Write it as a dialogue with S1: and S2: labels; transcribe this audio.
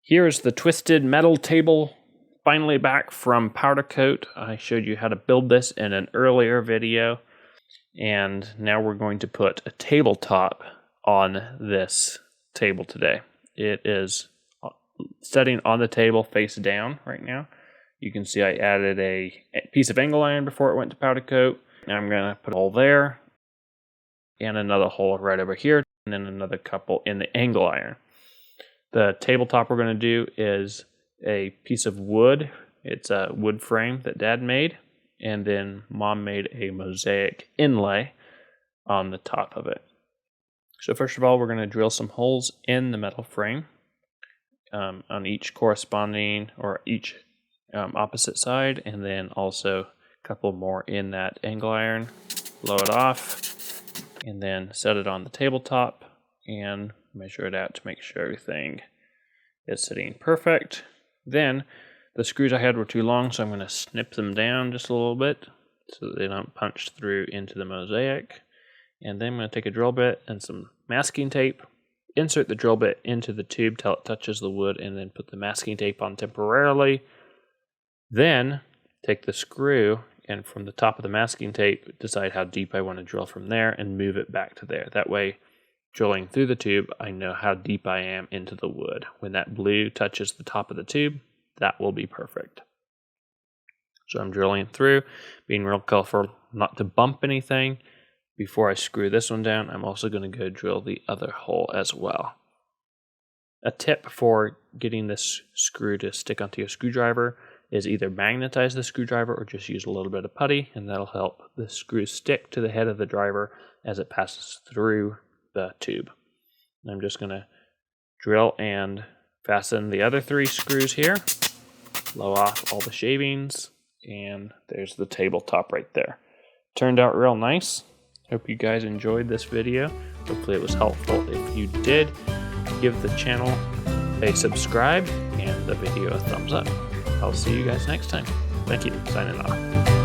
S1: Here is the twisted metal table, finally back from powder coat. I showed you how to build this in an earlier video, and now we're going to put a tabletop on this table today. It is sitting on the table face down right now. You can see I added a piece of angle iron before it went to powder coat. Now I'm going to put a hole there, and another hole right over here, and then another couple in the angle iron. The tabletop we're going to do is a piece of wood. It's a wood frame that Dad made, and then Mom made a mosaic inlay on the top of it. So first of all, we're going to drill some holes in the metal frame on each corresponding or each opposite side, and then also a couple more in that angle iron. Blow it off, and then set it on the tabletop and measure it out to make sure everything is sitting perfect. Then the screws I had were too long, so I'm going to snip them down just a little bit so that they don't punch through into the mosaic. And then I'm going to take a drill bit and some masking tape, insert the drill bit into the tube till it touches the wood, and then put the masking tape on temporarily. Then take the screw and from the top of the masking tape, decide how deep I want to drill from there and move it back to there. That way, drilling through the tube, I know how deep I am into the wood. When that blue touches the top of the tube, that will be perfect. So I'm drilling through, being real careful not to bump anything. Before I screw this one down, I'm also going to go drill the other hole as well. A tip for getting this screw to stick onto your screwdriver is either magnetize the screwdriver or just use a little bit of putty, and that'll help the screw stick to the head of the driver as it passes through the tube. And I'm just going to drill and fasten the other 3 screws here, blow off all the shavings, and there's the tabletop right there. Turned out real nice. Hope you guys enjoyed this video. Hopefully it was helpful. If you did, give the channel a subscribe and the video a thumbs up. I'll see you guys next time. Thank you. Signing off.